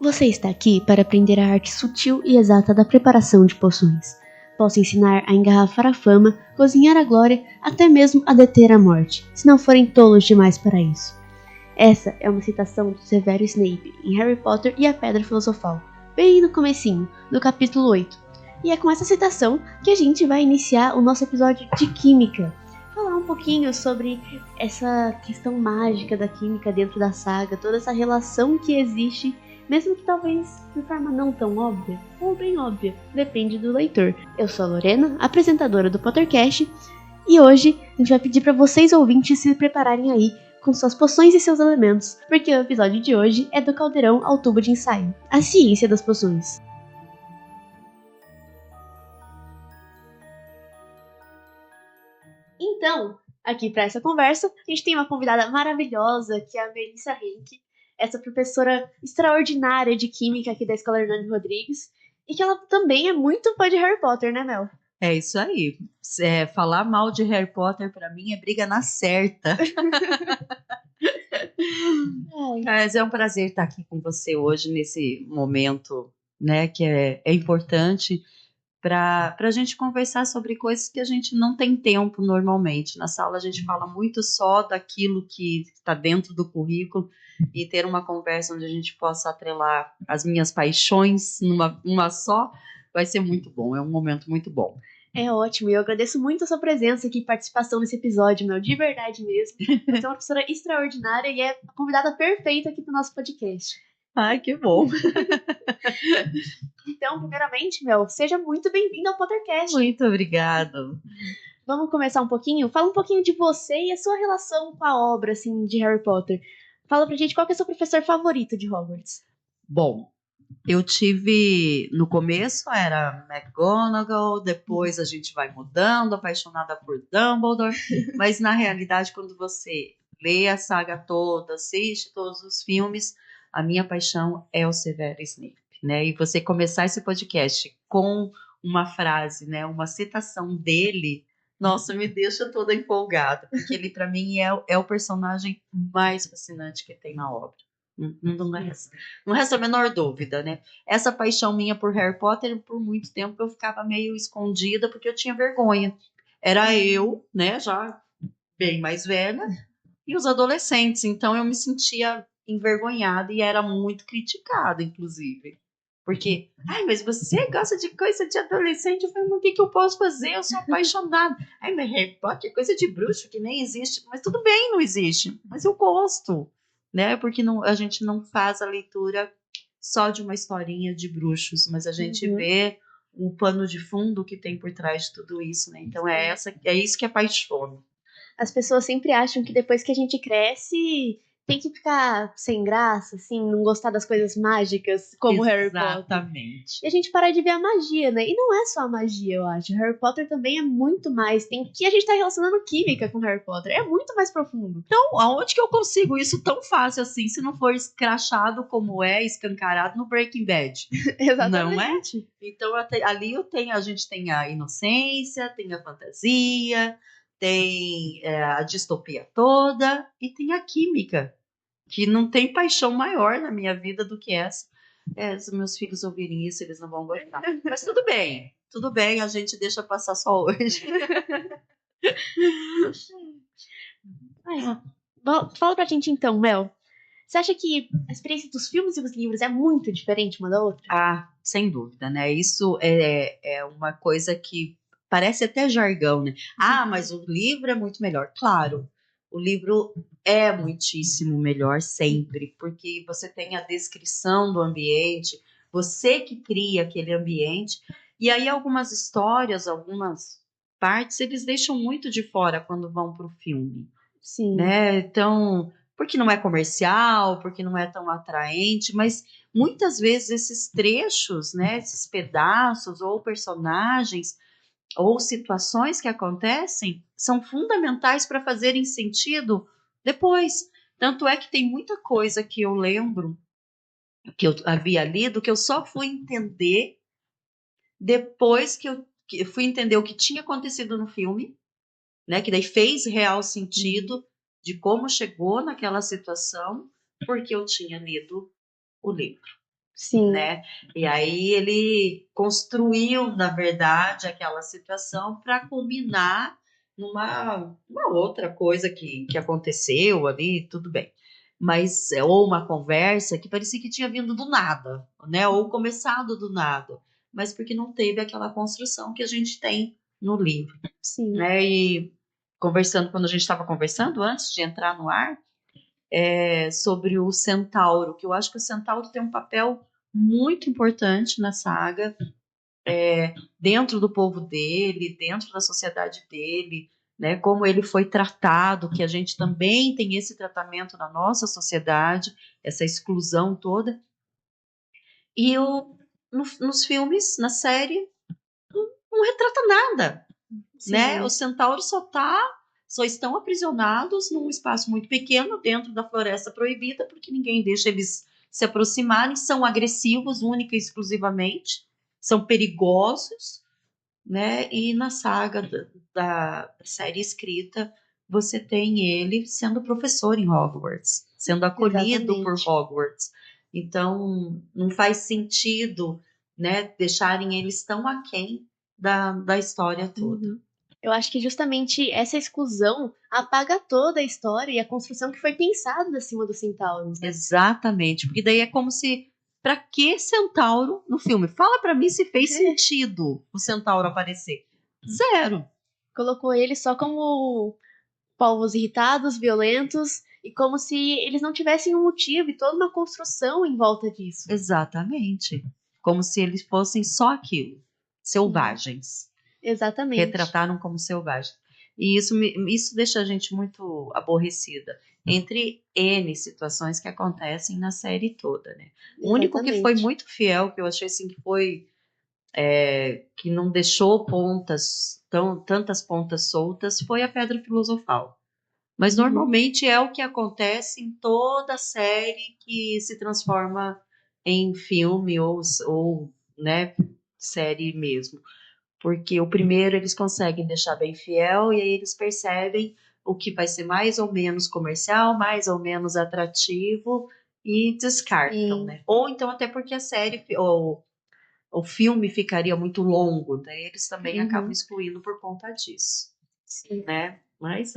Você está aqui para aprender a arte sutil e exata da preparação de poções. Posso ensinar a engarrafar a fama, cozinhar a glória, até mesmo a deter a morte, se não forem tolos demais para isso. Essa é uma citação do Severo Snape em Harry Potter e a Pedra Filosofal, bem no comecinho, do capítulo 8. E é com essa citação que a gente vai iniciar o nosso episódio de Química. Falar um pouquinho sobre essa questão mágica da química dentro da saga, toda essa relação que existe, mesmo que talvez de forma não tão óbvia, ou bem óbvia, depende do leitor. Eu sou a Lorena, apresentadora do Pottercast, e hoje a gente vai pedir para vocês ouvintes se prepararem aí com suas poções e seus elementos, porque o episódio de hoje é do caldeirão ao tubo de ensaio, a ciência das poções. Então, aqui para essa conversa, a gente tem uma convidada maravilhosa, que é a Melissa Henke, essa professora extraordinária de química aqui da Escola Hernani Rodrigues, e que ela também é muito fã de Harry Potter, né, Mel? É isso aí. Falar mal de Harry Potter, pra mim, é briga na certa. Mas é um prazer estar aqui com você hoje, nesse momento, né, que é importante para a gente conversar sobre coisas que a gente não tem tempo normalmente. Na sala a gente fala muito só daquilo que está dentro do currículo e ter uma conversa onde a gente possa atrelar as minhas paixões numa só, vai ser muito bom, é um momento muito bom. É ótimo, e eu agradeço muito a sua presença aqui e participação nesse episódio, Mel, de verdade mesmo. Você é uma professora extraordinária e é a convidada perfeita aqui para o nosso podcast. Ai, que bom! Então, primeiramente, Mel, seja muito bem-vinda ao Pottercast. Muito obrigada. Vamos começar um pouquinho? Fala um pouquinho de você e a sua relação com a obra, assim, de Harry Potter. Fala pra gente qual que é o seu professor favorito de Hogwarts. Bom, eu tive, no começo era McGonagall, depois a gente vai mudando, apaixonada por Dumbledore, mas na realidade quando você lê a saga toda, assiste todos os filmes, a minha paixão é o Severo Snape, né? E você começar esse podcast com uma frase, né, uma citação dele, nossa, me deixa toda empolgada, porque ele para mim é o personagem mais fascinante que tem na obra. Não resta a menor dúvida, né? Essa paixão minha por Harry Potter, por muito tempo eu ficava meio escondida porque eu tinha vergonha. Era eu, né, já bem mais velha, e os adolescentes. Então eu me sentia envergonhada e era muito criticada, inclusive. Porque, mas você gosta de coisa de adolescente? Eu falei, mas o que eu posso fazer? Eu sou apaixonada. Mas Harry Potter é coisa de bruxo que nem existe. Mas tudo bem, não existe. Mas eu gosto, né? Porque a gente não faz a leitura só de uma historinha de bruxos, mas a gente vê o pano de fundo que tem por trás de tudo isso, né? Então é isso que apaixona. As pessoas sempre acham que depois que a gente cresce, tem que ficar sem graça, assim, não gostar das coisas mágicas, como Harry Potter. Exatamente. E a gente para de ver a magia, né? E não é só a magia, eu acho. Harry Potter também é muito mais. Tem que a gente tá relacionando química com Harry Potter. É muito mais profundo. Então, aonde que eu consigo isso tão fácil assim, se não for escrachado como é escancarado no Breaking Bad? Exatamente. Não é? Então, ali a gente tem a inocência, tem a fantasia, tem a distopia toda e tem a química, que não tem paixão maior na minha vida do que essa. Se meus filhos ouvirem isso, eles não vão gostar. Mas tudo bem, a gente deixa passar só hoje. Fala pra gente então, Mel. Você acha que a experiência dos filmes e dos livros é muito diferente uma da outra? Ah, sem dúvida, né? Isso é uma coisa que parece até jargão, né? Mas o livro é muito melhor. Claro, o livro é muitíssimo melhor sempre, porque você tem a descrição do ambiente, você que cria aquele ambiente, e aí algumas histórias, algumas partes, eles deixam muito de fora quando vão para o filme. Sim. Né? Então, porque não é comercial, porque não é tão atraente, mas muitas vezes esses trechos, né, esses pedaços ou personagens ou situações que acontecem são fundamentais para fazerem sentido depois. Tanto é que tem muita coisa que eu lembro que eu havia lido que eu só fui entender depois que eu fui entender o que tinha acontecido no filme, né, que daí fez real sentido de como chegou naquela situação, porque eu tinha lido o livro. Sim. né? E aí ele construiu, na verdade, aquela situação para culminar uma outra coisa que aconteceu ali, tudo bem. Mas, ou uma conversa que parecia que tinha vindo do nada, né? Ou começado do nada, mas porque não teve aquela construção que a gente tem no livro, Sim. né? E conversando, quando a gente estava conversando antes de entrar no ar, sobre o Centauro, que eu acho que o Centauro tem um papel muito importante na saga, dentro do povo dele, dentro da sociedade dele, né, como ele foi tratado, que a gente também tem esse tratamento na nossa sociedade, essa exclusão toda. E nos filmes, na série, não retrata nada, né? Os centauros só estão aprisionados num espaço muito pequeno dentro da floresta proibida, porque ninguém deixa eles se aproximarem, são agressivos única e exclusivamente, são perigosos, né? E na saga da série escrita, você tem ele sendo professor em Hogwarts, sendo acolhido por Hogwarts. Então, não faz sentido, né, deixarem eles tão aquém da história toda. Uhum. Eu acho que justamente essa exclusão apaga toda a história e a construção que foi pensada acima dos centauros. Né? Exatamente, porque daí é como se, pra que centauro no filme? Fala pra mim se fez sentido o centauro aparecer. Zero. Colocou ele só como povos irritados, violentos, e como se eles não tivessem um motivo e toda uma construção em volta disso. Exatamente. Como se eles fossem só aquilo, selvagens. Exatamente. Retrataram como selvagens. E isso deixa a gente muito aborrecida. Entre N situações que acontecem na série toda, né? O único que foi muito fiel, que eu achei assim que foi... que não deixou tantas pontas soltas, foi a Pedra Filosofal. Mas normalmente é o que acontece em toda série que se transforma em filme ou né, série mesmo. Porque o primeiro eles conseguem deixar bem fiel e aí eles percebem o que vai ser mais ou menos comercial, mais ou menos atrativo e descartam, né? Ou então até porque a série ou o filme ficaria muito longo, daí eles também acabam excluindo por conta disso. Sim. Né? Mas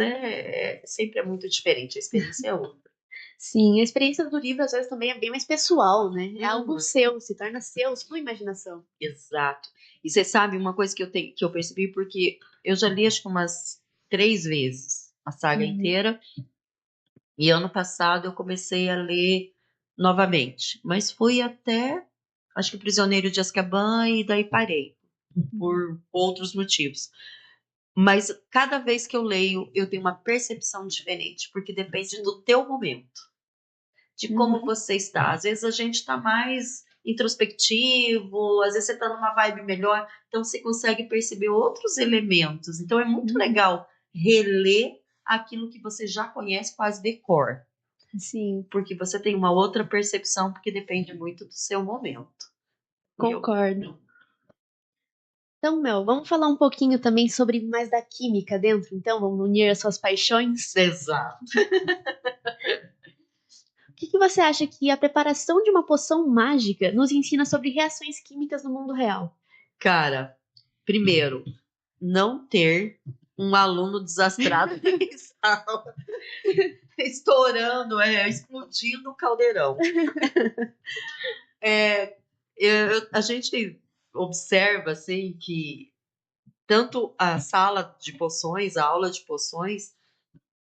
sempre é muito diferente, a experiência é outra. Sim, a experiência do livro às vezes também é bem mais pessoal, né? É algo seu, se torna seu, sua imaginação. Exato. E você sabe uma coisa que eu percebi, porque eu já li acho que umas 3 vezes a saga inteira, e ano passado eu comecei a ler novamente, mas fui até, acho que Prisioneiro de Azkaban e daí parei, por outros motivos. Mas cada vez que eu leio, eu tenho uma percepção diferente, porque depende do teu momento, de como você está. Às vezes a gente está mais introspectivo, às vezes você está numa vibe melhor, então você consegue perceber outros elementos. Então é muito legal reler aquilo que você já conhece quase de cor. Sim. Porque você tem uma outra percepção, porque depende muito do seu momento. Concordo. Então, Mel, vamos falar um pouquinho também sobre mais da química dentro, então? Vamos unir as suas paixões? Exato. O que você acha que a preparação de uma poção mágica nos ensina sobre reações químicas no mundo real? Cara, primeiro, não ter um aluno desastrado em sala, estourando, explodindo o caldeirão. A gente observa assim que tanto a sala de poções, a aula de poções,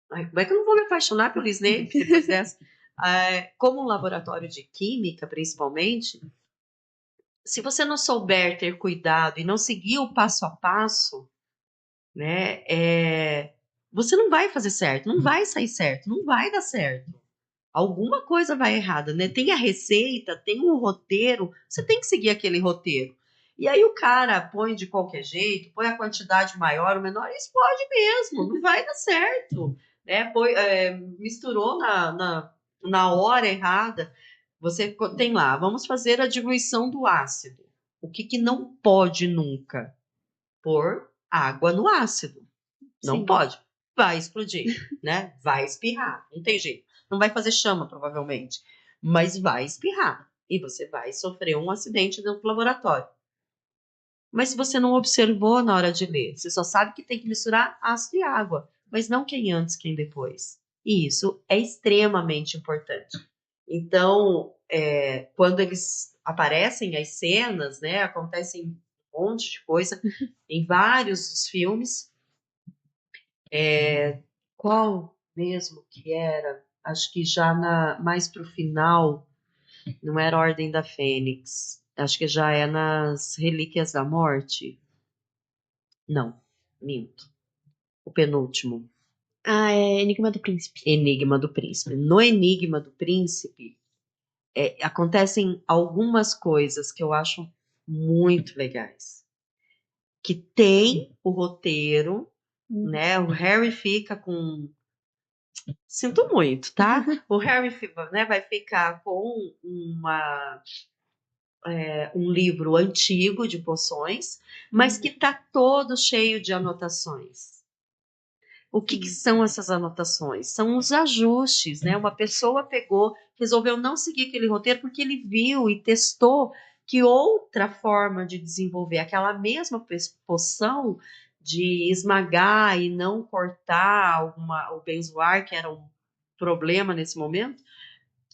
como é que eu não vou me apaixonar pelo Snape depois dessa? Como um laboratório de química, principalmente, se você não souber ter cuidado e não seguir o passo a passo, né, você não vai fazer certo, não vai sair certo, não vai dar certo. Alguma coisa vai errada, né? Tem a receita, tem um roteiro, você tem que seguir aquele roteiro. E aí o cara põe de qualquer jeito, põe a quantidade maior ou menor e explode mesmo, não vai dar certo. Né? Misturou na hora errada. Você tem lá, vamos fazer a diluição do ácido. O que não pode nunca? Pôr água no ácido. Não pode. Vai explodir, né? Vai espirrar, não tem jeito. Não vai fazer chama, provavelmente, mas vai espirrar. e você vai sofrer um acidente dentro do laboratório. Mas se você não observou na hora de ler, você só sabe que tem que misturar ácido e água, mas não quem antes, quem depois. E isso é extremamente importante. Então, quando eles aparecem, as cenas, né, acontecem um monte de coisa em vários dos filmes. Qual mesmo que era? Acho que já mais pro final, não era Ordem da Fênix. Acho que já é nas Relíquias da Morte. Não, minto. O penúltimo. Ah, é Enigma do Príncipe. Enigma do Príncipe. No Enigma do Príncipe, acontecem algumas coisas que eu acho muito legais. Que tem o roteiro, né? O Harry fica com... Sinto muito, tá? O Harry, né, vai ficar com um livro antigo de poções, mas que tá todo cheio de anotações. O que são essas anotações? São os ajustes, né? Uma pessoa pegou, resolveu não seguir aquele roteiro porque ele viu e testou que outra forma de desenvolver aquela mesma poção de esmagar e não cortar o benzoar, que era um problema nesse momento,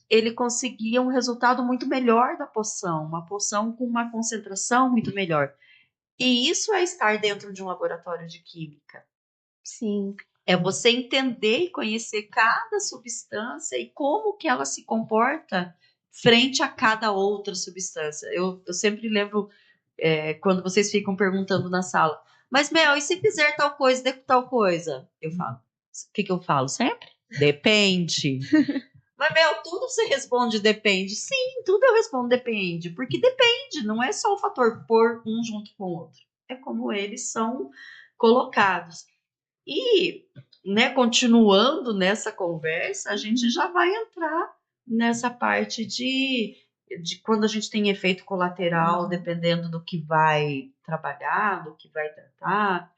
ele conseguia um resultado muito melhor da poção, uma poção com uma concentração muito melhor. E isso é estar dentro de um laboratório de química. Sim. É você entender e conhecer cada substância e como que ela se comporta frente a cada outra substância. Eu sempre lembro quando vocês ficam perguntando na sala, mas Mel, e se fizer tal coisa, de tal coisa? Eu falo, o que eu falo sempre? Depende. Mas Mel, tudo você responde depende. Sim, tudo eu respondo depende, porque depende, não é só o fator pôr um junto com o outro. É como eles são colocados. E, né, continuando nessa conversa, a gente já vai entrar nessa parte de quando a gente tem efeito colateral, dependendo do que vai trabalhar, do que vai tratar,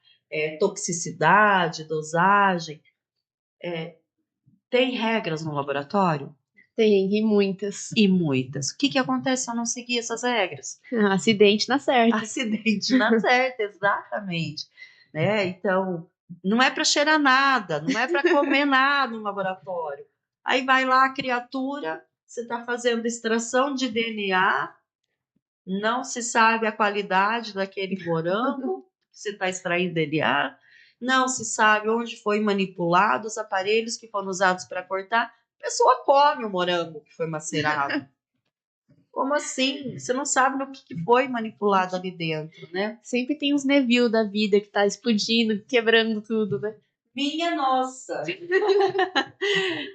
toxicidade, dosagem. Tem regras no laboratório? Tem, e muitas. E muitas. O que acontece se eu não seguir essas regras? Acidente na certa. Acidente na certa, exatamente. Né? Então, não é para cheirar nada, não é para comer nada no laboratório. Aí vai lá a criatura, você está fazendo extração de DNA, não se sabe a qualidade daquele morango, você está extraindo DNA, não se sabe onde foi manipulado os aparelhos que foram usados para cortar. A pessoa come o morango que foi macerado. Como assim? Você não sabe no que foi manipulado ali dentro, né? Sempre tem uns Neville da vida que tá explodindo, quebrando tudo, né? Minha nossa!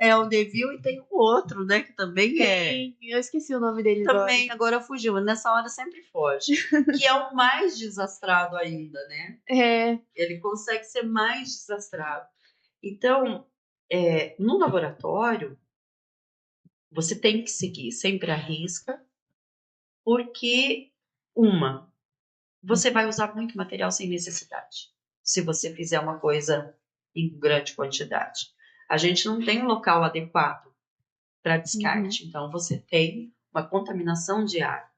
É o Neville e tem o outro, né? Que também Eu esqueci o nome dele também agora fugiu, mas nessa hora sempre foge. Que é o mais desastrado ainda, né? Ele consegue ser mais desastrado. Então, no laboratório, você tem que seguir sempre a risca, porque, você vai usar muito material sem necessidade, se você fizer uma coisa em grande quantidade. A gente não tem um local adequado para descarte, então você tem uma contaminação de ar.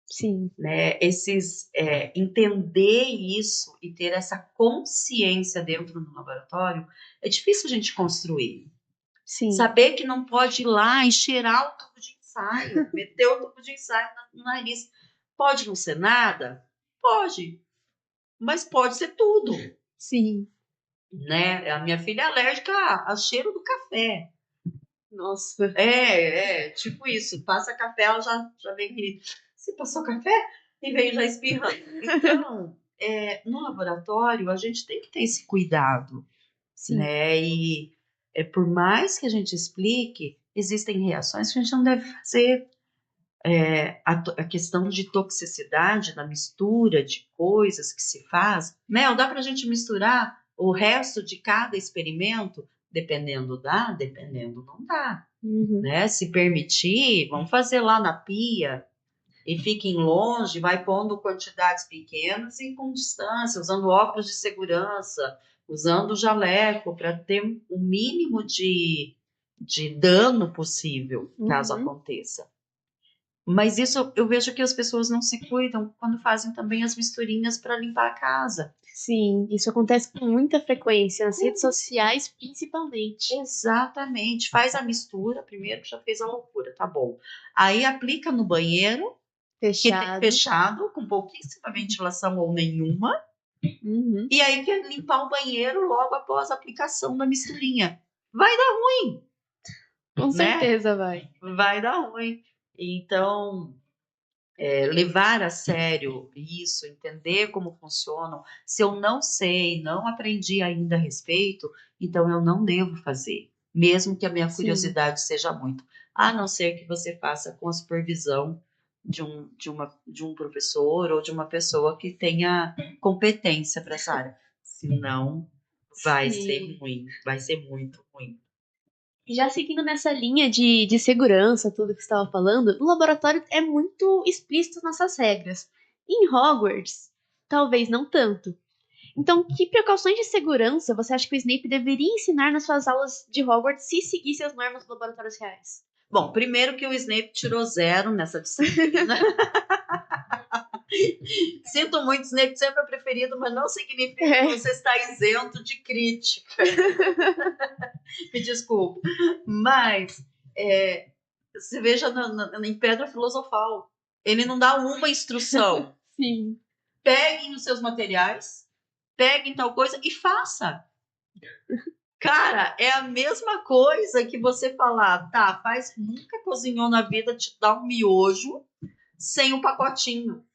Sim. Né? Entender isso e ter essa consciência dentro do laboratório é difícil a gente construir. Sim. Saber que não pode ir lá e cheirar o tubo de ensaio, meter o tubo de ensaio no nariz. Pode não ser nada? Pode. Mas pode ser tudo. Sim. Né? A minha filha é alérgica ao cheiro do café. Nossa. Tipo isso. Passa café, ela já vem querida. Você passou café? E vem já espirrando. Então, no laboratório, a gente tem que ter esse cuidado. Sim. Né? E por mais que a gente explique, existem reações que a gente não deve fazer. A questão de toxicidade na mistura de coisas que se faz. Mel, dá para a gente misturar o resto de cada experimento? Dependendo dá, dependendo não dá. Né? Se permitir, vamos fazer lá na pia e fiquem longe, vai pondo quantidades pequenas e com distância, usando óculos de segurança, usando jaleco para ter o mínimo de dano possível, caso aconteça. Mas isso eu vejo que as pessoas não se cuidam quando fazem também as misturinhas para limpar a casa. Sim, isso acontece com muita frequência, nas redes sociais principalmente. Exatamente. Faz a mistura, primeiro que já fez a loucura, tá bom. Aí aplica no banheiro, que tem Fechado. fechado, com pouquíssima ventilação ou nenhuma. Uhum. E aí quer limpar o banheiro logo após a aplicação da misturinha. Vai dar ruim, Com né? certeza vai. Vai dar ruim. Então, levar a sério isso, entender como funcionam. Se eu não sei, não aprendi ainda a respeito, então eu não devo fazer, mesmo que a minha Sim. curiosidade seja muito. A não ser que você faça com a supervisão de um professor ou de uma pessoa que tenha competência para essa área. Senão, vai ser Sim. ruim, vai ser muito ruim. Já seguindo nessa linha de segurança, tudo que você estava falando, o laboratório é muito explícito nessas regras. Em Hogwarts, talvez não tanto. Então, que precauções de segurança você acha que o Snape deveria ensinar nas suas aulas de Hogwarts se seguisse as normas dos laboratórios reais? Bom, primeiro que o Snape tirou 0 nessa disciplina. Sinto muito, Snape sempre é preferido, mas não significa que você está isento de crítica. Me desculpe. Mas, você veja em Pedra Filosofal, ele não dá uma instrução. Sim. Peguem os seus materiais, peguem tal coisa e faça. Cara, é a mesma coisa que você falar, tá, nunca cozinhou na vida, te dá um miojo sem o pacotinho.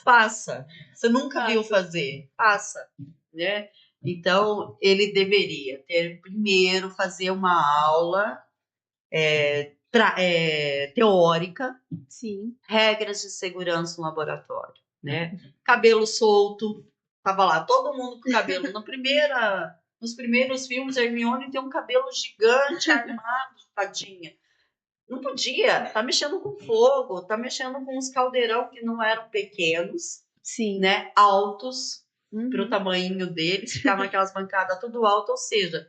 Faça. Você nunca viu fazer. Faça, né? Então, ele deveria primeiro fazer uma aula teórica, Sim. regras de segurança no laboratório, né? Cabelo solto, tava lá todo mundo com cabelo. Nos primeiros filmes, a Hermione tem um cabelo gigante, armado, tadinha. Não podia, tá mexendo com fogo, tá mexendo com uns caldeirão que não eram pequenos, Sim. né? Altos, Uhum. pro tamanho deles, ficavam aquelas bancadas tudo altas, ou seja,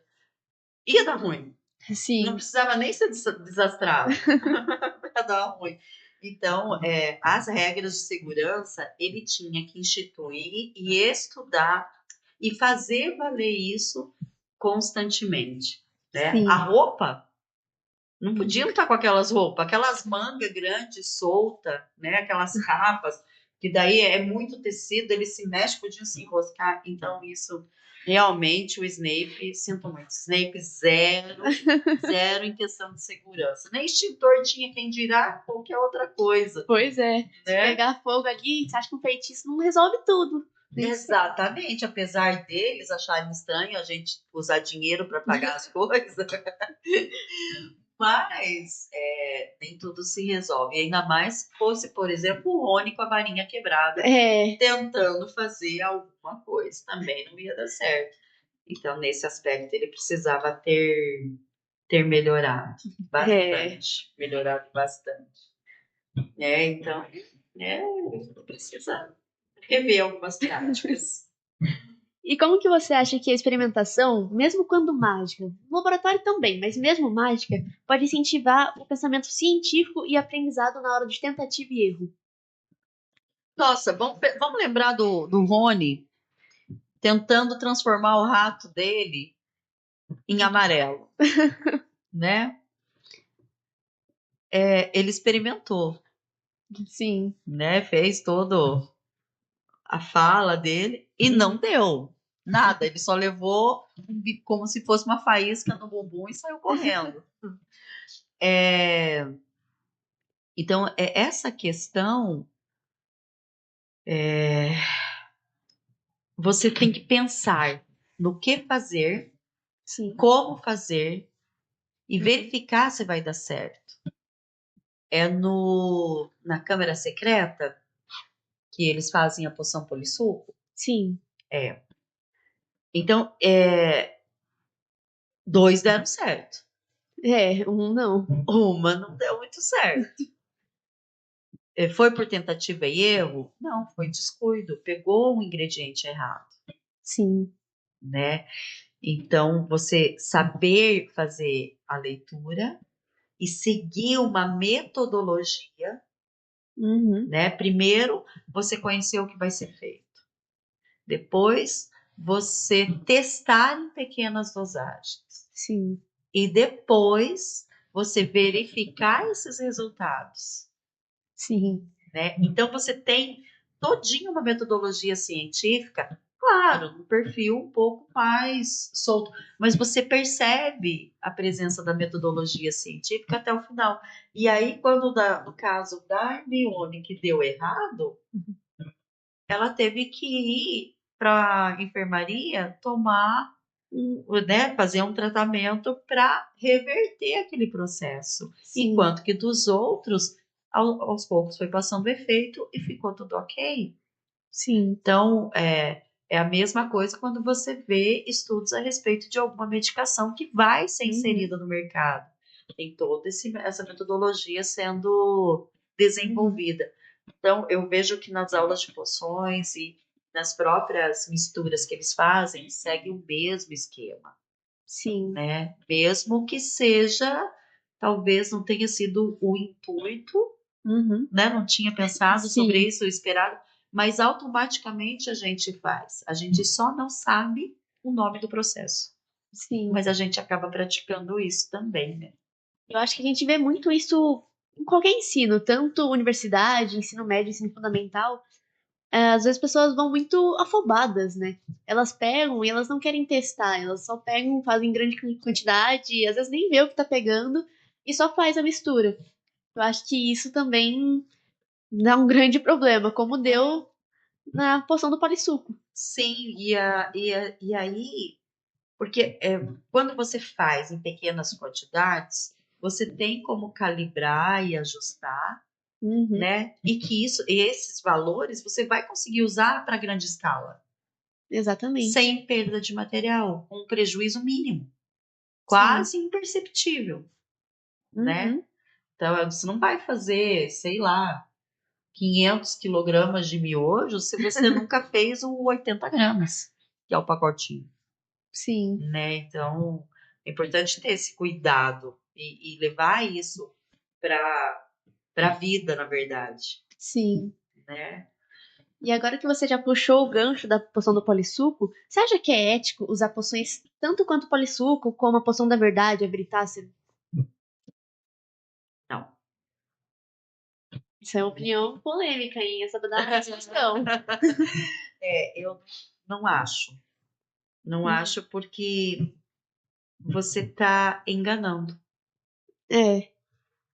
ia dar ruim. Sim. Não precisava nem ser desastrado. Ia dar ruim. Então, as regras de segurança, ele tinha que instituir e estudar e fazer valer isso constantemente, né? Sim. A roupa não podiam estar com aquelas roupas, aquelas mangas grandes, solta, né? Aquelas capas, que daí é muito tecido, ele se mexe, podiam se enroscar. Então, isso realmente o Snape, sinto muito, Snape zero em questão de segurança. Nem extintor tinha, quem dirá qualquer outra coisa. Pois é. Né? Se pegar fogo ali, você acha que um feitiço não resolve tudo. Exatamente, apesar deles acharem estranho a gente usar dinheiro para pagar as coisas. Mas nem tudo se resolve. E ainda mais se fosse, por exemplo, o Rony com a varinha quebrada, tentando fazer alguma coisa. Também não ia dar certo. Então, nesse aspecto, ele precisava ter melhorado bastante. Melhorado bastante. Então, precisa rever algumas práticas. E como que você acha que a experimentação, mesmo quando mágica, no laboratório também, mas mesmo mágica, pode incentivar o pensamento científico e aprendizado na hora de tentativa e erro? Nossa, vamos lembrar do Rony tentando transformar o rato dele em amarelo, né? Ele experimentou, Sim. né? Fez todo a fala dele e não deu nada. Ele só levou como se fosse uma faísca no bumbum e saiu correndo. Então, essa questão, você tem que pensar no que fazer, Sim. como fazer e verificar se vai dar certo. Na câmara secreta que eles fazem a poção polissuco? Sim. Então, 2 deram certo. Um não. Uma não deu muito certo. Foi por tentativa e erro? Não, foi descuido. Pegou um ingrediente errado, Sim. né? Então, você saber fazer a leitura e seguir uma metodologia, Uhum. né? Primeiro, você conhecer o que vai ser feito. Depois, você testar em pequenas dosagens. Sim. E depois, você verificar esses resultados, Sim. né? Então, você tem todinha uma metodologia científica, claro, um perfil um pouco mais solto, mas você percebe a presença da metodologia científica até o final. E aí, quando no caso da Hermione que deu errado, ela teve que ir para a enfermaria tomar, né, fazer um tratamento para reverter aquele processo. Sim. Enquanto que dos outros, aos poucos foi passando o efeito e ficou tudo ok. Sim. Então, é a mesma coisa quando você vê estudos a respeito de alguma medicação que vai ser inserida no mercado. Tem toda essa metodologia sendo desenvolvida. Então, eu vejo que nas aulas de poções e nas próprias misturas que eles fazem, segue o mesmo esquema, Sim. né? Mesmo que seja, talvez não tenha sido o intuito, Uhum. né? Não tinha pensado Sim. sobre isso, esperado, mas automaticamente a gente faz. A gente só não sabe o nome do processo. Sim. Mas a gente acaba praticando isso também, né? Eu acho que a gente vê muito isso em qualquer ensino, tanto universidade, ensino médio, ensino fundamental. Às vezes as pessoas vão muito afobadas, né? Elas pegam e elas não querem testar, elas só pegam, fazem em grande quantidade, às vezes nem vê o que tá pegando e só faz a mistura. Eu acho que isso também dá um grande problema, como deu na poção do polissuco. Sim, e aí, porque quando você faz em pequenas quantidades, você tem como calibrar e ajustar, Uhum. né? E que esses valores você vai conseguir usar para grande escala, Exatamente. sem perda de material, com um prejuízo mínimo, Sim. quase imperceptível, né? Uhum. Então, você não vai fazer, sei lá, 500 quilogramas de miojo se você nunca fez o 80 gramas, que é o pacotinho, Sim. né? Então, é importante ter esse cuidado e levar isso para a vida, na verdade, Sim. né? E agora que você já puxou o gancho da poção do polissuco, você acha que é ético usar poções tanto quanto o polissuco, como a poção da verdade, a veritácea? Não. Isso é uma opinião polêmica, hein? Essa da discussão. Eu não acho. Não acho porque você está enganando. É.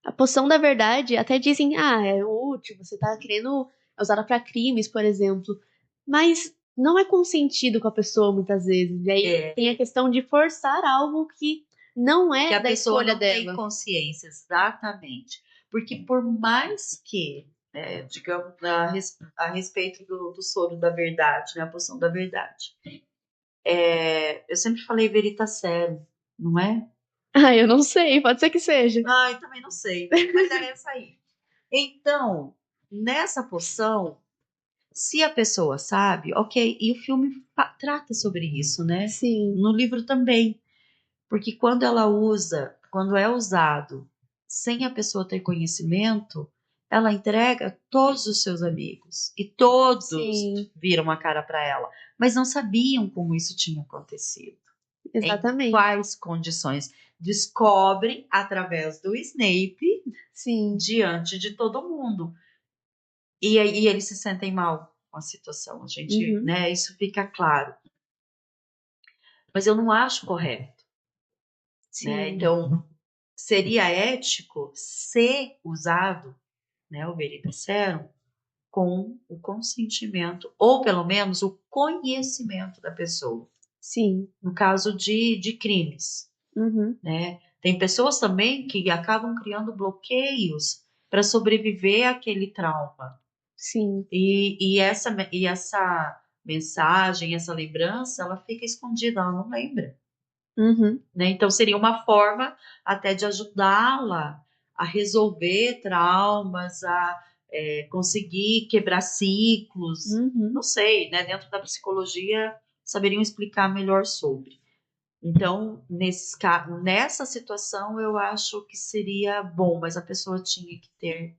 A poção da verdade até dizem, é útil, você tá querendo usar ela pra crimes, por exemplo. Mas não é consentido com a pessoa muitas vezes. E aí tem a questão de forçar algo que não Que é a da pessoa escolha não tem dela. consciência, exatamente. Porque por mais que, digamos, a respeito do soro da verdade, né, a poção da verdade, eu sempre falei veritaserum, não é? Eu não sei, pode ser que seja. Eu também não sei, mas era essa aí. Então, nessa poção, se a pessoa sabe, ok, e o filme trata sobre isso, né? Sim. No livro também. Porque quando é usado sem a pessoa ter conhecimento, ela entrega todos os seus amigos e todos Sim. viram a cara para ela, mas não sabiam como isso tinha acontecido, em Exatamente. quais condições. Descobrem através do Snape Sim. diante de todo mundo. E aí eles se sentem mal com a situação, a gente, Uhum. né, isso fica claro. Mas eu não acho correto, né? Sim. Então, seria ético ser usado, né, o veritaserum com o consentimento, ou pelo menos o conhecimento da pessoa, Sim. no caso de crimes, Uhum. né? Tem pessoas também que acabam criando bloqueios para sobreviver àquele trauma. Sim. E essa mensagem, essa lembrança, ela fica escondida, ela não lembra. Uhum. Né? Então, seria uma forma até de ajudá-la a resolver traumas, a conseguir quebrar ciclos. Uhum. Não sei, né? Dentro da psicologia, saberiam explicar melhor sobre. Então, nessa situação, eu acho que seria bom, mas a pessoa tinha que ter,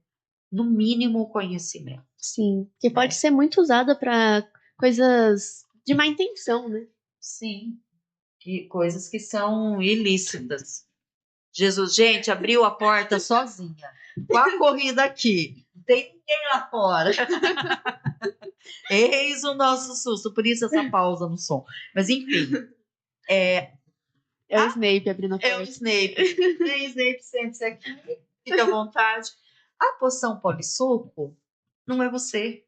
no mínimo, conhecimento. Sim, que pode ser muito usada para coisas de má intenção, né? Sim, coisas que são ilícitas. Jesus, gente, abriu a porta sozinha. Com a corrida aqui. Não tem ninguém lá fora. Eis o nosso susto. Por isso essa pausa no som. Mas enfim. É o Snape abrindo a porta. É o Snape. Vem, Snape, sente-se aqui. Fica à vontade. A poção polissuco não é você.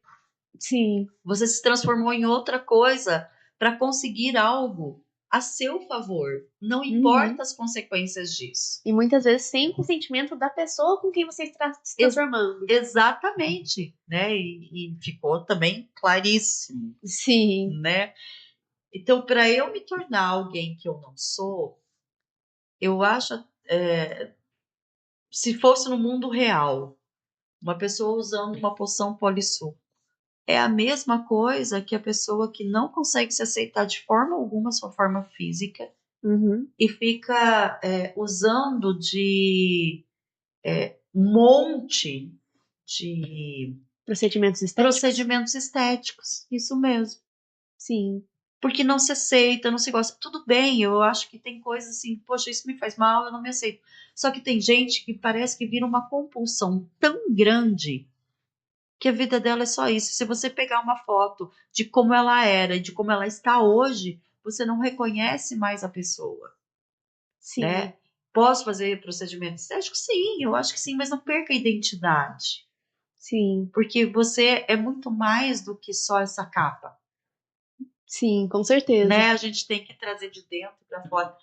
Sim. Você se transformou em outra coisa para conseguir algo a seu favor. Não importa as consequências disso. E muitas vezes sem o consentimento da pessoa com quem você está se transformando. Exatamente, né? E ficou também claríssimo. Sim. Né? Então, para eu me tornar alguém que eu não sou, eu acho, se fosse no mundo real, uma pessoa usando uma poção polissuco, é a mesma coisa que a pessoa que não consegue se aceitar de forma alguma sua forma física e fica usando de monte de procedimentos estéticos. Isso mesmo. Sim. Porque não se aceita, não se gosta. Tudo bem, eu acho que tem coisas assim, poxa, isso me faz mal, eu não me aceito. Só que tem gente que parece que vira uma compulsão tão grande que a vida dela é só isso. Se você pegar uma foto de como ela era e de como ela está hoje, você não reconhece mais a pessoa. Sim. Né? Posso fazer procedimento estético? Sim, eu acho que sim, mas não perca a identidade. Sim. Porque você é muito mais do que só essa capa. Sim, com certeza. Né? A gente tem que trazer de dentro para fora.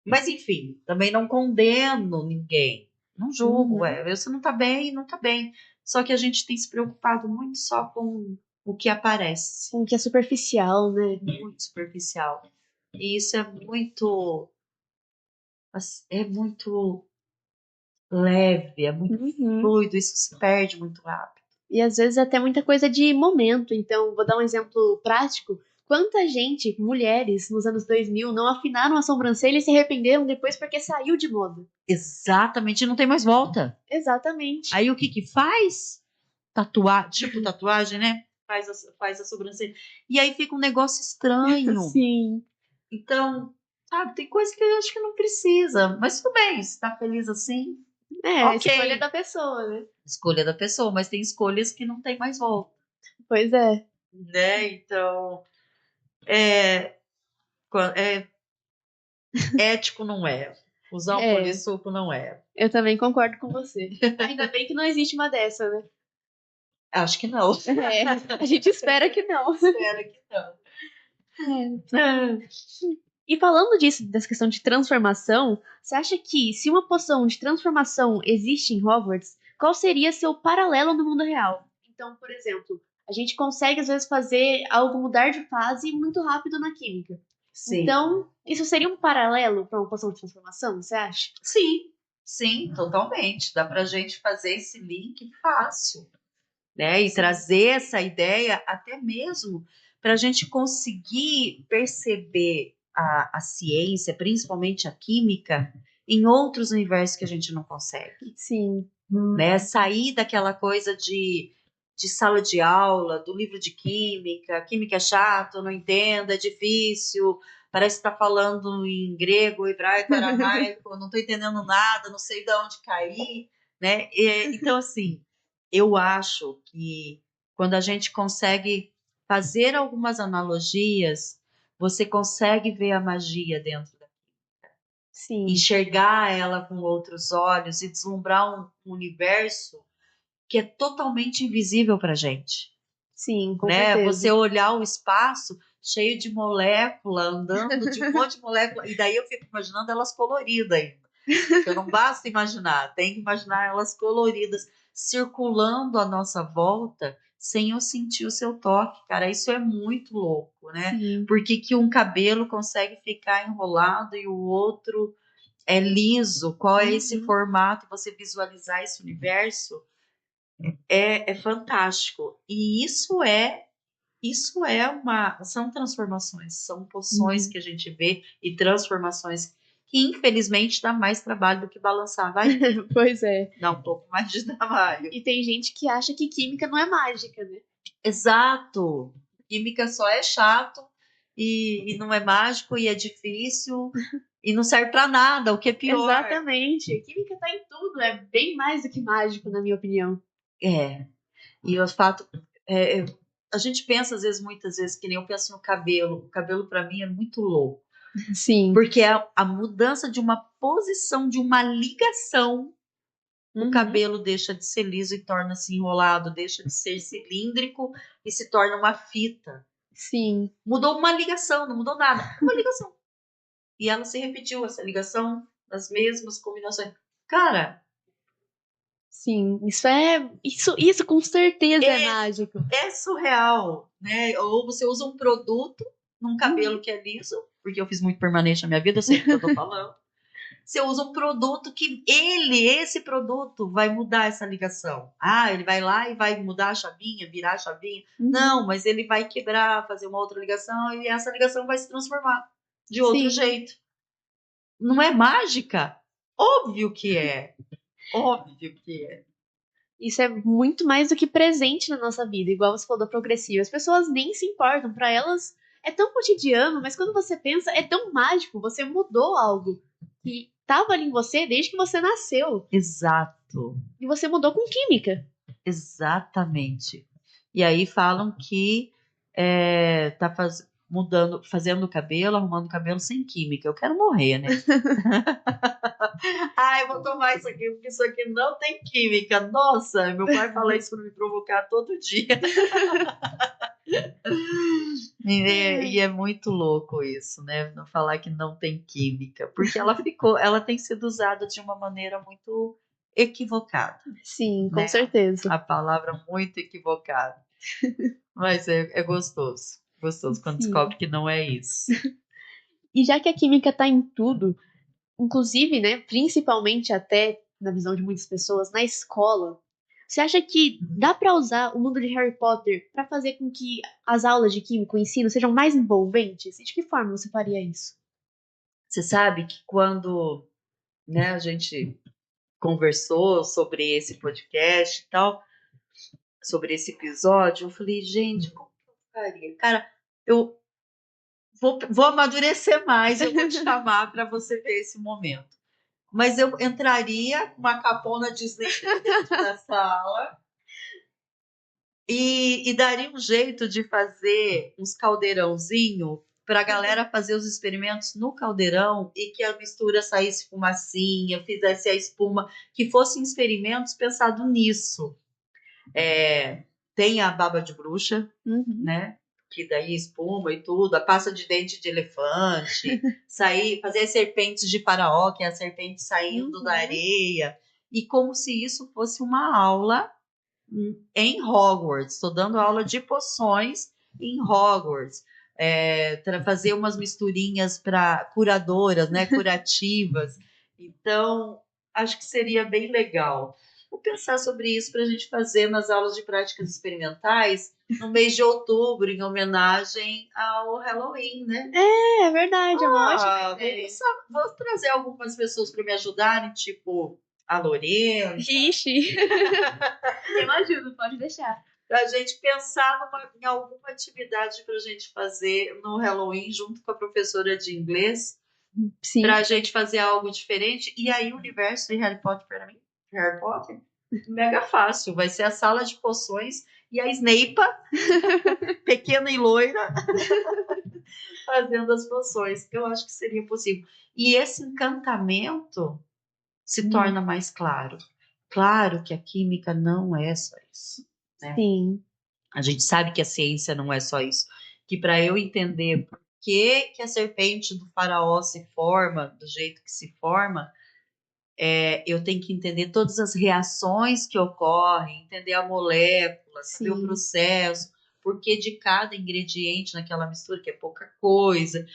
Mas, enfim, também não condeno ninguém. Não julgo, você não tá bem, não tá bem. Só que a gente tem se preocupado muito só com o que aparece. Com o que é superficial, né? Muito superficial. E isso é muito leve, é muito fluido, isso se perde muito rápido. E às vezes até muita coisa de momento. Então, vou dar um exemplo prático. Quanta gente, mulheres, nos anos 2000, não afinaram a sobrancelha e se arrependeram depois porque saiu de moda. Exatamente, não tem mais volta. Exatamente. Aí o que faz? Tatuagem, né? Faz a sobrancelha. E aí fica um negócio estranho. Sim. Então, sabe, tem coisa que eu acho que não precisa. Mas tudo bem, se tá feliz assim. A escolha da pessoa, né? Escolha da pessoa, mas tem escolhas que não tem mais volta. Pois é. Né? Então, ético não é. Usar o polissuco não é. Eu também concordo com você. Ainda bem que não existe uma dessa, né? Acho que não. A gente espera que não. Espera que não. E falando disso, dessa questão de transformação, você acha que se uma poção de transformação existe em Hogwarts, qual seria seu paralelo no mundo real? Então, por exemplo, a gente consegue às vezes fazer algo mudar de fase muito rápido na química. Sim. Então, isso seria um paralelo para uma poção de transformação, você acha? Sim, totalmente. Dá pra gente fazer esse link fácil, né? E trazer essa ideia até mesmo para a gente conseguir perceber a ciência, principalmente a química, em outros universos que a gente não consegue. Sim. Né? Sair daquela coisa de sala de aula, do livro de química é chato, não entendo, é difícil, parece que está falando em grego, hebraico, aramaico, não estou entendendo nada, não sei de onde cair, né? Então, assim, eu acho que quando a gente consegue fazer algumas analogias, você consegue ver a magia dentro da química. Sim. Enxergar ela com outros olhos e deslumbrar um universo que é totalmente invisível para a gente. Sim, com né? certeza. Você olhar o espaço cheio de molécula, andando de um monte de molécula, e daí eu fico imaginando elas coloridas ainda. Porque não basta imaginar, tem que imaginar elas coloridas, circulando à nossa volta, sem eu sentir o seu toque, cara. Isso é muito louco, né? Sim. Por que um cabelo consegue ficar enrolado e o outro é liso? Qual é esse formato? Você visualizar esse universo é fantástico. E isso é isso são transformações, são poções que a gente vê e transformações que infelizmente dá mais trabalho do que balançar, vai? Pois é. Dá um pouco mais de trabalho. E tem gente que acha que química não é mágica, né? Exato. Química só é chato e não é mágico e é difícil e não serve pra nada, o que é pior. Exatamente. Química tá em tudo, é bem mais do que mágico, na minha opinião. É. E o fato. A gente pensa, às vezes, muitas vezes, que nem eu penso no cabelo. O cabelo, pra mim, é muito louco. Sim. Porque é a mudança de uma posição, de uma ligação. O cabelo deixa de ser liso e torna-se enrolado, deixa de ser cilíndrico e se torna uma fita. Sim. Mudou uma ligação, não mudou nada. Uma ligação. E ela se repetiu, essa ligação, nas mesmas combinações. Cara. Sim, isso com certeza é mágico. É surreal, né? Ou você usa um produto num cabelo que é liso, porque eu fiz muito permanente na minha vida, eu sei o que eu tô falando. Você usa um produto que esse produto vai mudar essa ligação. Ah, ele vai lá e vai mudar a chavinha, virar a chavinha. Não, mas ele vai quebrar, fazer uma outra ligação e essa ligação vai se transformar de outro jeito. Não é mágica? Óbvio que é. Óbvio que é. Isso é muito mais do que presente na nossa vida, igual você falou da progressiva. As pessoas nem se importam, para elas é tão cotidiano, mas quando você pensa, é tão mágico. Você mudou algo que estava ali em você desde que você nasceu. Exato. E você mudou com química. Exatamente. E aí falam que tá fazendo o cabelo, arrumando o cabelo sem química. Eu quero morrer, né? Eu vou tomar isso aqui, porque isso aqui não tem química. Nossa, meu pai fala isso para me provocar todo dia. E é muito louco isso, né? Não falar que não tem química. Porque ela tem sido usada de uma maneira muito equivocada. Sim, com né? certeza. A palavra muito equivocada. Mas é gostoso. Gostoso quando descobre que não é isso. E já que a química tá em tudo, inclusive, né, principalmente até na visão de muitas pessoas, na escola, você acha que dá pra usar o mundo de Harry Potter pra fazer com que as aulas de química, o ensino, sejam mais envolventes? E de que forma você faria isso? Você sabe que quando, né, a gente conversou sobre esse podcast e tal, sobre esse episódio, eu falei, gente, como que eu faria? Cara, eu vou amadurecer mais, eu vou te chamar para você ver esse momento. Mas eu entraria com uma capona Disney dentro da sala e daria um jeito de fazer uns caldeirãozinho para a galera fazer os experimentos no caldeirão e que a mistura saísse fumacinha, fizesse a espuma, que fossem experimentos pensados nisso. Tem a baba de bruxa, né? Que daí espuma e tudo, a pasta de dente de elefante, fazer as serpentes de faraó, que é a serpente saindo da areia, e como se isso fosse uma aula em Hogwarts. Estou dando aula de poções em Hogwarts. Fazer umas misturinhas para curadoras, né? Curativas. Então, acho que seria bem legal. Vou pensar sobre isso para a gente fazer nas aulas de práticas experimentais no mês de outubro, em homenagem ao Halloween, né? É verdade, é uma ótima ideia. Vou trazer algumas pessoas para me ajudarem, tipo a Lorena. Ixi. Eu ajudo, pode deixar. Pra gente pensar em alguma atividade pra gente fazer no Halloween junto com a professora de inglês. Sim. Pra gente fazer algo diferente. E aí o universo de Harry Potter pra mim, Harry Potter, mega fácil. Vai ser a sala de poções e a Snape, pequena e loira, fazendo as poções. Eu acho que seria possível. E esse encantamento se torna mais claro. Claro que a química não é só isso. Né? Sim. A gente sabe que a ciência não é só isso. Que para eu entender por que a serpente do faraó se forma do jeito que se forma, eu tenho que entender todas as reações que ocorrem, entender a molécula, saber o processo, porque de cada ingrediente naquela mistura, que é pouca coisa.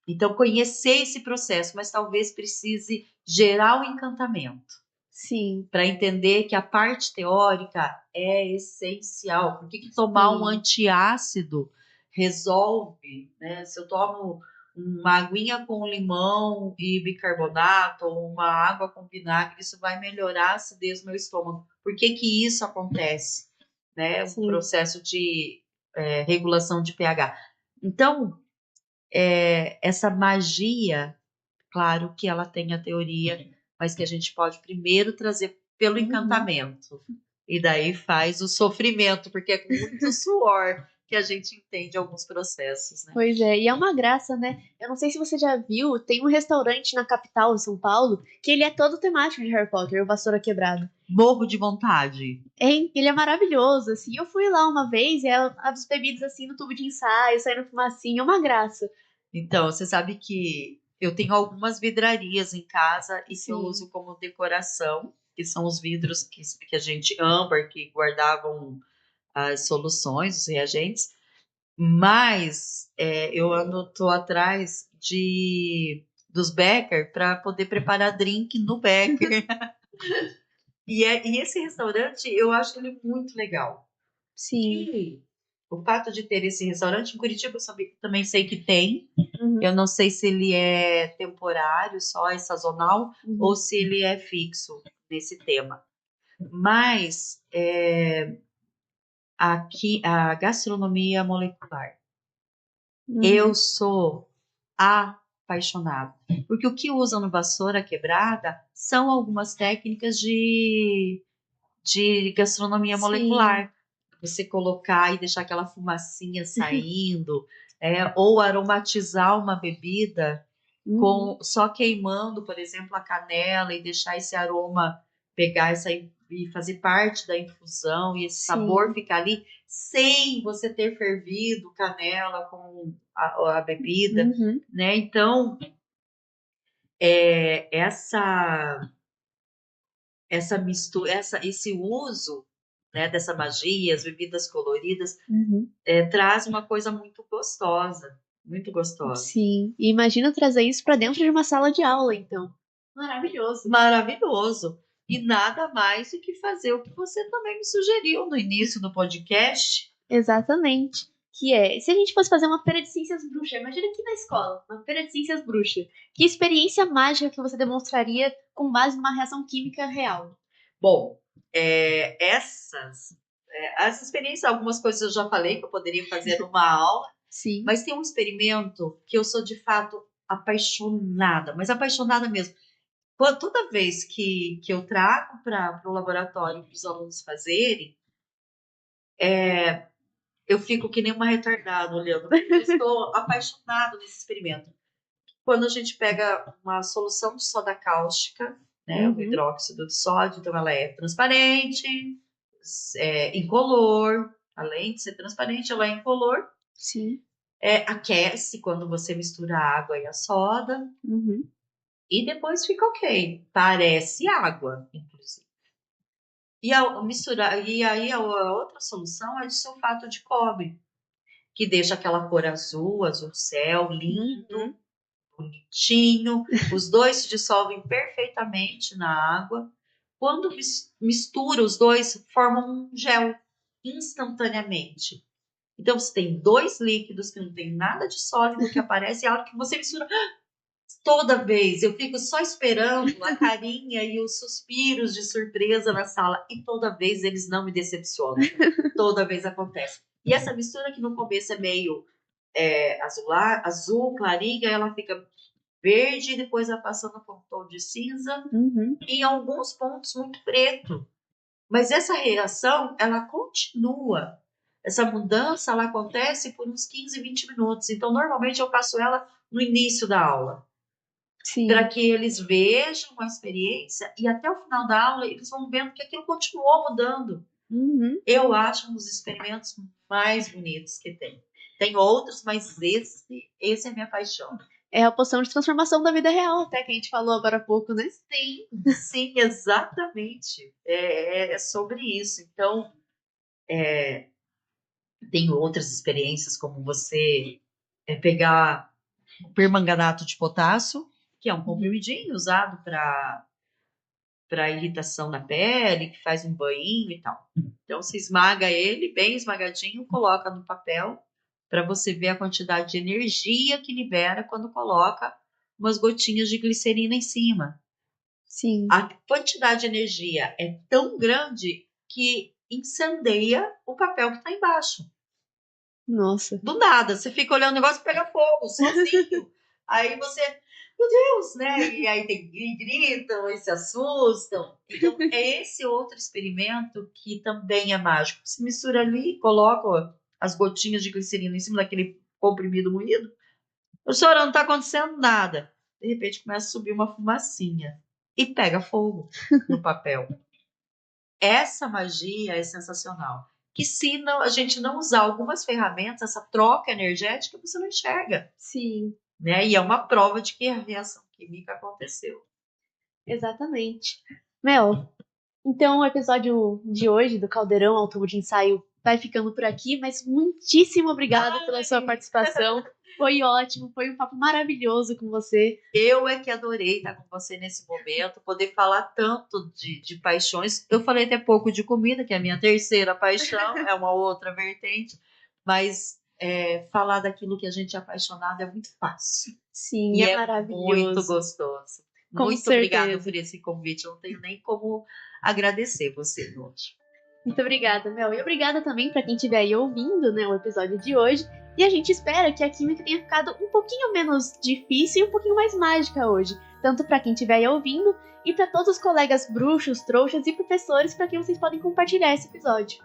Então, conhecer esse processo, mas talvez precise gerar o encantamento. Sim. Para entender que a parte teórica é essencial. Por que tomar um antiácido resolve, né? Se eu tomo uma aguinha com limão e bicarbonato ou uma água com vinagre, isso vai melhorar a acidez do meu estômago. Por que que isso acontece? Né? Um processo de regulação de pH. Então, essa magia, claro que ela tem a teoria, mas que a gente pode primeiro trazer pelo encantamento. E daí faz o sofrimento, porque é com muito suor que a gente entende alguns processos, né? Pois é, e é uma graça, né? Eu não sei se você já viu, tem um restaurante na capital de São Paulo que ele é todo temático de Harry Potter, o Vassoura Quebrada. Morro de vontade. Ele é maravilhoso, assim. Eu fui lá uma vez e as bebidas assim no tubo de ensaio, saindo fumacinha, é uma graça. Então, você sabe que eu tenho algumas vidrarias em casa e que eu uso como decoração, que são os vidros que a gente âmbar, que guardavam as soluções, os reagentes. Mas eu tô atrás dos Becker para poder preparar drink no Becker. E esse restaurante, eu acho ele muito legal. Sim. E o fato de ter esse restaurante em Curitiba, eu também sei que tem. Uhum. Eu não sei se ele é temporário, só é sazonal, ou se ele é fixo nesse tema. Mas aqui, a gastronomia molecular, eu sou apaixonada. Porque o que usam no Vassoura Quebrada são algumas técnicas de gastronomia molecular. Você colocar e deixar aquela fumacinha saindo, ou aromatizar uma bebida só queimando, por exemplo, a canela e deixar esse aroma pegar e fazer parte da infusão e esse sabor ficar ali sem você ter fervido canela com a bebida, né? Então, essa mistura, esse uso, né, dessa magia, as bebidas coloridas, traz uma coisa muito gostosa, muito gostosa. Sim, e imagina trazer isso para dentro de uma sala de aula, então. Maravilhoso. Maravilhoso. E nada mais do que fazer o que você também me sugeriu no início do podcast. Exatamente. Que é, se a gente fosse fazer uma feira de ciências bruxas, imagina aqui na escola, uma feira de ciências bruxas. Que experiência mágica que você demonstraria com base numa reação química real? Bom, as experiências, algumas coisas eu já falei que eu poderia fazer numa aula. Sim. Mas tem um experimento que eu sou de fato apaixonada, mas apaixonada mesmo. Toda vez que eu trago para o laboratório para os alunos fazerem, eu fico que nem uma retardada olhando. Eu estou apaixonada nesse experimento. Quando a gente pega uma solução de soda cáustica, né, o hidróxido de sódio, então ela é transparente, incolor. Além de ser transparente, ela é incolor. Sim. Aquece quando você mistura a água e a soda. E depois fica ok. Parece água, inclusive. E aí a outra solução é de sulfato de cobre, que deixa aquela cor azul, azul céu, lindo, bonitinho. Os dois se dissolvem perfeitamente na água. Quando mistura os dois, formam um gel instantaneamente. Então você tem dois líquidos que não tem nada de sólido que aparece, e a hora que você mistura, toda vez eu fico só esperando a carinha e os suspiros de surpresa na sala, e toda vez eles não me decepcionam. Toda vez acontece. E essa mistura que no começo é meio azul, clarinha, ela fica verde e depois vai passando por um tom de cinza e em alguns pontos muito preto. Mas essa reação, ela continua. Essa mudança, ela acontece por uns 15, 20 minutos. Então, normalmente eu faço ela no início da aula. Para que eles vejam a experiência e até o final da aula eles vão vendo que aquilo continuou mudando. Eu acho um dos experimentos mais bonitos que tem. Tem outros, mas esse é a minha paixão. É a poção de transformação da vida real, até que a gente falou agora há pouco, né? Sim, exatamente. É sobre isso. Então, tem outras experiências, como você pegar o permanganato de potássio, que é um comprimidinho usado para para irritação na pele, que faz um banho e tal. Então, você esmaga ele bem esmagadinho, coloca no papel para você ver a quantidade de energia que libera quando coloca umas gotinhas de glicerina em cima. Sim. A quantidade de energia é tão grande que incendeia o papel que está embaixo. Nossa. Do nada, você fica olhando o negócio e pega fogo, sozinho. Aí você, meu Deus, né? E aí gritam e se assustam. Então, é esse outro experimento que também é mágico. Você mistura ali, coloca as gotinhas de glicerina em cima daquele comprimido moído. Professora, não está acontecendo nada. De repente, começa a subir uma fumacinha e pega fogo no papel. Essa magia é sensacional. Que se não, a gente não usar algumas ferramentas, essa troca energética, você não enxerga. Sim. Né? E é uma prova de que a reação química aconteceu. Exatamente. Mel, então o episódio de hoje do Caldeirão ao Tubo de Ensaio vai ficando por aqui, mas muitíssimo obrigada pela sua participação. Foi ótimo, foi um papo maravilhoso com você. Eu é que adorei estar com você nesse momento, poder falar tanto de paixões. Eu falei até pouco de comida, que é a minha terceira paixão, é uma outra vertente, mas falar daquilo que a gente é apaixonado é muito fácil. Sim, e é maravilhoso. Muito gostoso. Com muito certeza. obrigada por esse convite. Eu não tenho nem como agradecer você hoje. Muito obrigada, Mel. E obrigada também para quem estiver aí ouvindo, né, o episódio de hoje. E a gente espera que a química tenha ficado um pouquinho menos difícil e um pouquinho mais mágica hoje. Tanto para quem estiver aí ouvindo e para todos os colegas bruxos, trouxas e professores para quem vocês podem compartilhar esse episódio.